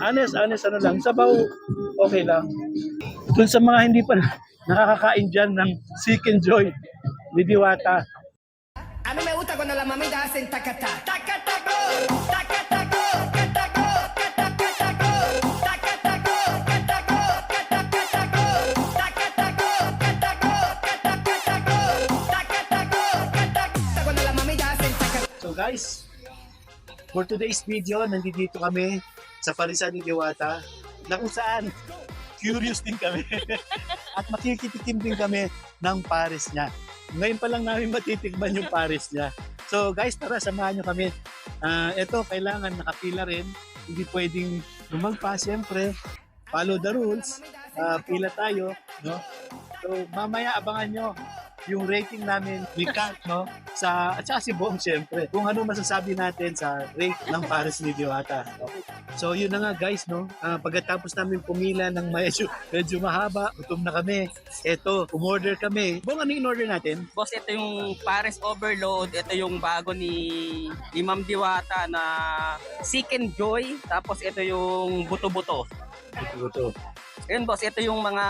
Honest, ano lang, sabaw, okay lang. Dun sa mga hindi pa nakakakain dyan ng Chicken Joy, ni Diwata. A mí me gusta cuando las mamitas hacen tacata, tacataco, tacataco, cataco, catacataco, tacataco, cataco, catacataco, tacataco, cataco, catacataco, tacataco, cataco. Cuando las mamitas hacen tacata. So guys, for today's video, nandito kami sa parisan ni Diwata, na kung saan curious din kami at makikitikim din kami ng pares niya. Ngayon pa lang namin matitikman yung pares niya. So guys, tara, samahan nyo kami. Ito, kailangan nakapila rin. Hindi pwedeng lumagpa, siyempre. Follow the rules. Pila tayo. No? So mamaya abangan nyo yung rating namin ni Kat, no? At saka si Bong, siyempre. Kung ano masasabi natin sa rate ng pares ni Diwata. So yun na nga guys, no? Pagkatapos namin pumila ng medyo mahaba, gutom na kami. Eto, umorder kami. Bong, ano yung order natin? Boss, ito yung Pares Overload. Ito yung bago ni Ma'am Diwata na Chicken Joy. Tapos ito yung buto-buto. Ito. Yun boss, ito yung mga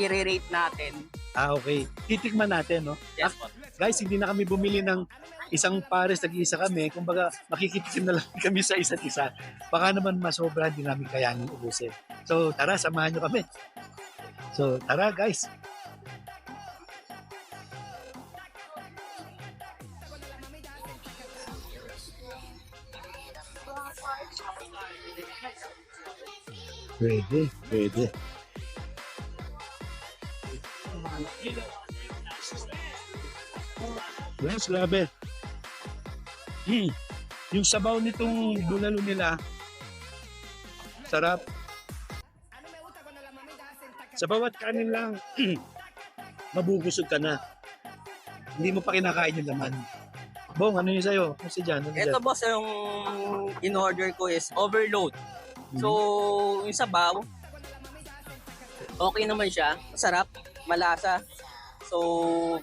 i-rate natin. Okay. Titikman natin, no? Yes, boss. Guys, hindi na kami bumili ng isang pares, nag-iisa kami. Kumbaga, makikitikim na lang kami sa isa't isa. Baka naman masobra, hindi namin kayanin ubusin. So, tara, samahan nyo kami. So, tara guys. Pwede. Yes, grabe. Yung sabaw nitong bulalo nila, sarap. Sa bawat kanin lang, mabubusog ka na. Hindi mo pa kinakain yung laman. Bong, ano yung sa'yo? Kasi dyan, Ito boss, yung in-order ko is overload. So, yung sabaw, okay naman siya. Masarap, malasa. So,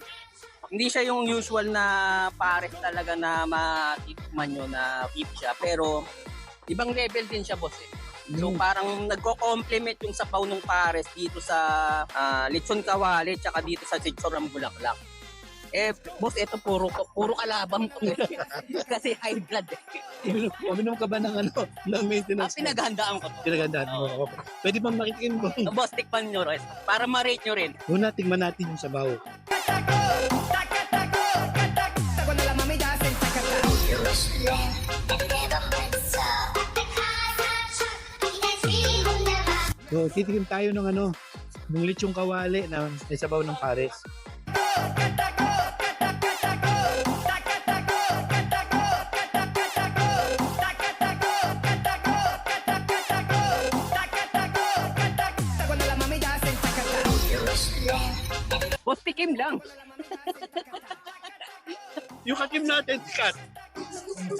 hindi siya yung usual na pares talaga na matikman nyo na beef siya. Pero, ibang level din siya, boss. So, parang nagko-complement yung sabaw ng pares dito sa lechon kawali tsaka dito sa chicharon bulaklak. Boss, ito puro kalabang to. Kasi high blood. Uminom ka ba ng maintenance? Pinaghandaan ko to. Pinaghandaan mo. Pwede bang makikin mo? Boss, tikman nyo rin. Para ma-rate nyo rin. Una, tingnan natin yung sabaw. Cuando las mamitas hacen tacata. So, titikim tayo ng ng lechong kawali na may sabaw ng pares. Boss, tikim lang. Yung kakim natin, Kat.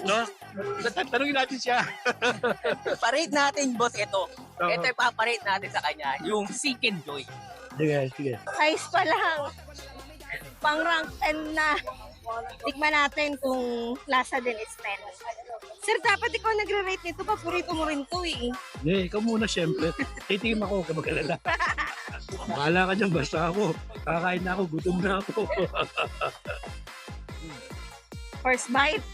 No? Tanungin natin siya. Parate natin, boss, ito. Oo. Ito yung paparate natin sa kanya, yung Chicken Joy. Sige. Size pa lang. Pang rank 10 na. Tikman natin kung lasa din is 10. Sir, dapat ikaw nagre-rate nito. Paborito mo rin to eh. Ikaw muna syempre. Titikim ako, ka mag-alala. Bahala ka dyan, basta ako. Kakain na ako, gutom na ako. First bite.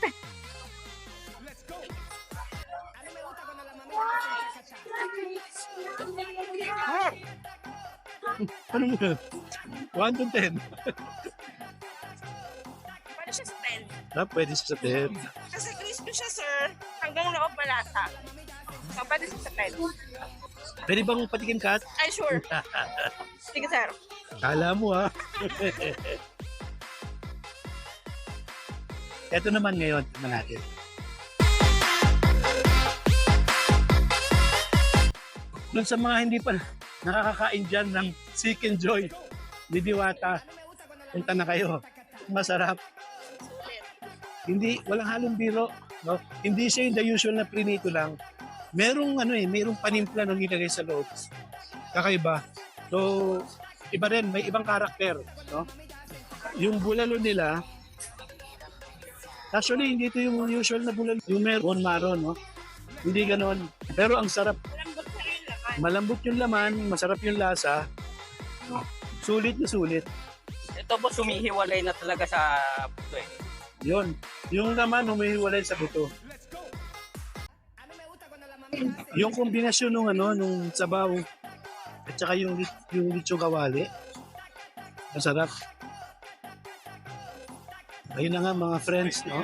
Ano mo na? 1 to 10. Pwede siya sa 10. Pwede siya sa 10. Kasi crispy siya, sir. Hanggang loob malasa. So, pwede siya sa 10. Pwede bang patikim, Kat? Ay, sure. Sige, sir. Kala mo ha. Ito naman ngayon, tignan natin. Doon sa mga hindi pa nakakakain dyan ng Chicken Joy ni Diwata, punta na kayo. Masarap. Hindi, walang halong biro. No? Hindi siya yung the usual na prinito lang. Merong merong panimpla na nilagay sa loob. Kakaiba. So, iba rin, may ibang karakter, no? Yung bulalo nila, Actually, hindi ito yung usual na bulalo. Yung meron maro, no? Hindi ganon. Pero ang sarap. Malambot yung laman, masarap yung lasa. Sulit na sulit. Ito boss, humihiwalay na talaga sa buto eh. Yun. Yung laman, humihiwalay sa buto. Yung kombinasyon nung sabaw at saka yung lechong kawali, masarap. Ayun na nga mga friends, no?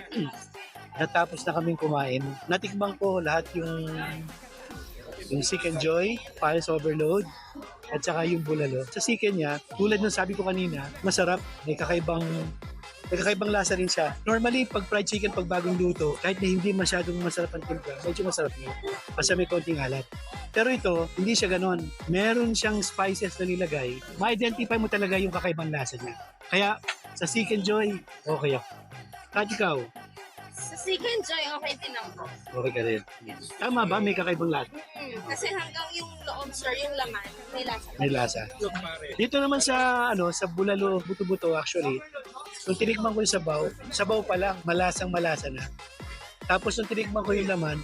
Natapos na kaming kumain. Natikman ko lahat yung Seek and Joy, Paris Overload, at saka yung bulalo. Sa chicken niya, tulad ng sabi ko kanina, masarap. May kakaibang lasa rin siya. Normally, pag fried chicken, pag bagong luto, kahit na hindi masyadong masarap ang timpla, medyo masarap yun. Basta may konting alat. Pero ito, hindi siya ganon. Meron siyang spices na nilagay. Ma-identify mo talaga yung kakaibang lasa niya. Kaya, sa Seek and Joy, okay ako. Kahit ikaw, Sa Second Joy, okay din ako. okay ka rin. Tama ba? May kakaibang lasa. Kasi hanggang yung loob, sir, yung laman, may lasa. May lasa. Dito naman sa bulalo, buto-buto actually, nung tinikman ko yung sabaw pa lang, malasa na. Tapos nung tinikman ko yung laman,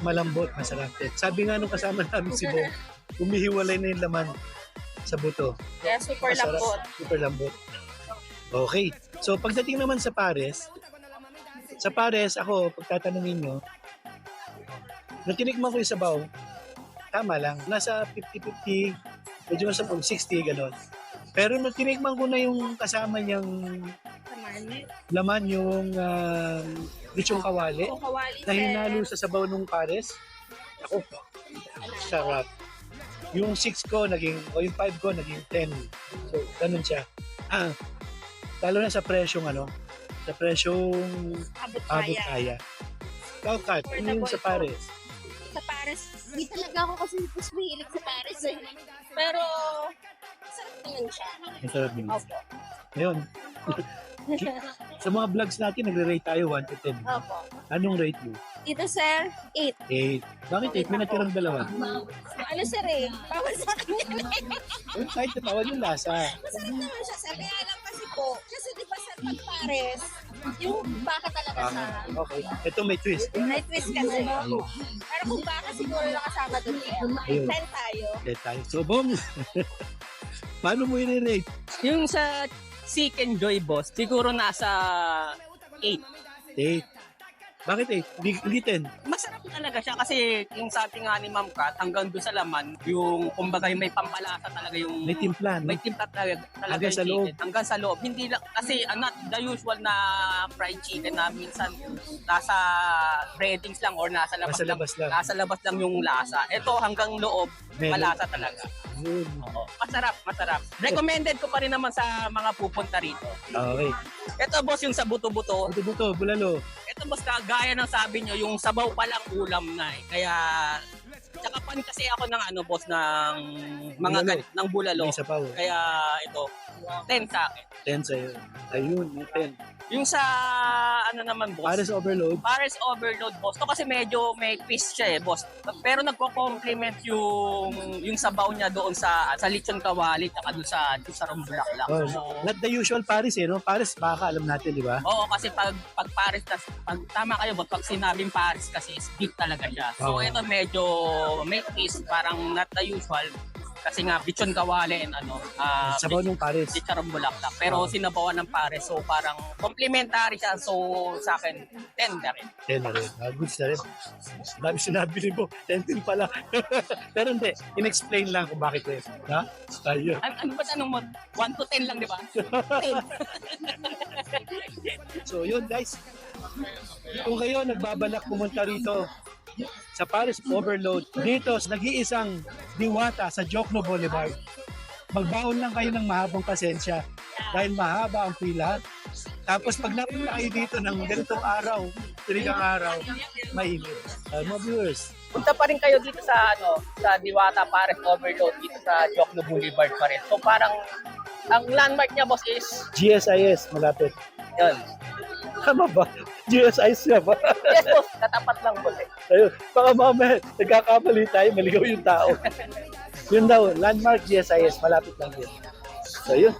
malambot, masarap din. Sabi nga nung kasama namin si Bo, humihiwalay na yung laman sa buto. Kaya super Masarap, lambot. super lambot. Okay. So pagdating naman sa Pares, ako, pagtatanungin nyo, nung tinikman ko yung sabaw, tama lang, nasa 50-50, medyo nasa 60, gano'n. Pero nung tinikman ko na yung kasama niyang laman yung lechong kawali, Kung kawali, na hinalo sa sabaw ng Pares, ako, sarap. Yung 6 ko naging, o yung 5 ko naging 10. So, ganun siya. Lalo na sa presyong sa presyong abot kaya. Ikaw, Kat, ano yung sa Pares? Sa Paris, hindi talaga ako kasi mas mahilig sa Paris eh. Pero, sarap naman siya. Masarap din. Opo. Ngayon, sa mga vlogs natin, nagre-rate tayo 1 to 10. Opo. Anong rate mo? Dito, sir, 8. 8. Bakit 8? May natirang dalawa. Ano, sir eh? Bawal sa akin yan eh. Kahit natawan yung lasa. Masarap naman siya, sir. Kaya lang kasi po, kasi di ba, sir, pag Paris, yung baka talaga sa... Okay. Ito may twist. May twist kasi. Pero kung baka siguro nakasama doon Ayun. 10 tayo. Let tayo. So, Bong, paano mo i-rate? Yung sa Seek and Joy boss, siguro nasa 8. 8. Bakit 8? Hindi 10. Masarap talaga siya kasi yung sabi nga ni Ma'am Kat, hanggang doon sa laman, yung kumbaga yung may pampalasa talaga yung May timpla, no? may timpla talaga Hanggang sa yung loob. chicken. Hanggang sa loob. Hindi lang, kasi not the usual na fried chicken na minsan nasa breadings lang or nasa labas, Nasa labas lang. Nasa labas lang yung lasa. Ito hanggang loob, Meron. malasa talaga. Yun. Oo. Masarap. Recommended ko pa rin naman sa mga pupunta rito. Okay. Ito boss yung sa buto-buto. Buto-buto, bulalo. Ito boss, gaya ng sabi nyo, yung sabaw pa lang ulam na eh. Kaya, tsaka pan kasi ako ng boss, ng mga Bulalo. ng bulalo. May sabaw. Kaya ito, 10 sa akin. 10 sa'yo. Ayun, may 10. Yung sa, naman boss, Pares overload. Pares Overload boss. To kasi medyo may twist siya eh boss. Pero nagko-complement yung sabaw niya doon sa lechon kawali at doon sa rumbulaklak. Oh, So, not the usual Pares no? Pares baka alam natin, di ba? oo, kasi pag Paris, pag tama kayo, but pag sinabing Paris kasi is beef talaga siya. So Oo. ito medyo may twist, parang not the usual. Kasi nga, lechon kawali and Sabaw ng Pares. lechon bulaklak. Pero Oo. sinabawan ng Paris. So parang complementary siya. So sa akin, 10 na rin. 10 na rin. Goods na rin. Dami sinabi rin po. 10 din pala. Pero hindi. In-explain lang kung bakit rin. Ha? Ayun. Ano ba tanong mo? 1 to 10 lang, di ba? 10. So yun guys. Kung kayo nagbabalak pumunta rito sa Paris Overload, dito sa nag-iisang diwata sa Jokno Boulevard, magbaon lang kayo ng mahabang pasensya dahil mahaba ang pila. Tapos pag napunta kayo dito ng ganitong araw, tirigang araw, mainit. Mga viewers, Punta pa rin kayo dito sa sa Diwata Paris Overload dito sa Jokno Boulevard pa rin. So parang ang landmark niya boss is GSIS malapit. yun. Tama ba? GSIS siya ba? Yes boss, katapat lang boss eh. Ayun, baka mamaya nagkakamali tayo, maligaw yung tao. Yun daw, landmark GSIS, malapit lang yun. So yun,